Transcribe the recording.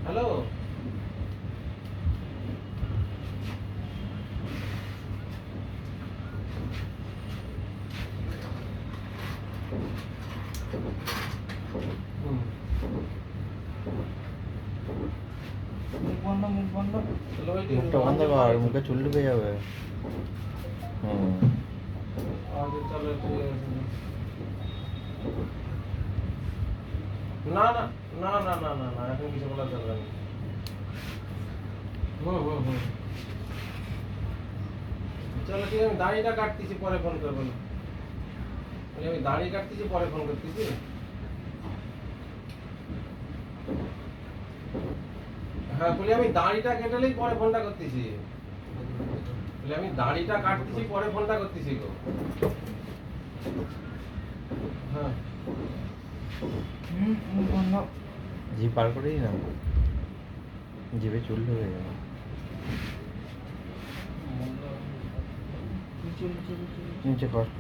Hello, মুখটা বন্ধ কর, মুখে চুল ঢুকে যাবে। চলো ঠিক আছে। না না না না না না না, এখন কিছু বলার দরকার নেই। চলো ঠিক আছে, আমি দাড়িটা কাটতেছি, পরে ফোন করবো না। আমি দাড়ি কাটতেছি, পরে ফোন করতেছি। হ্যাঁ বলি, আমি দাড়িটা কেটেলেই পরে ফোনটা করতেছি। বলি আমি দাড়িটা কাটতেছি, পরে ফোনটা করতেছি গো। হ্যাঁ জিভ পার করেই না, জিভে চুল ঢুকে যাবে। নিচে কষ্ট।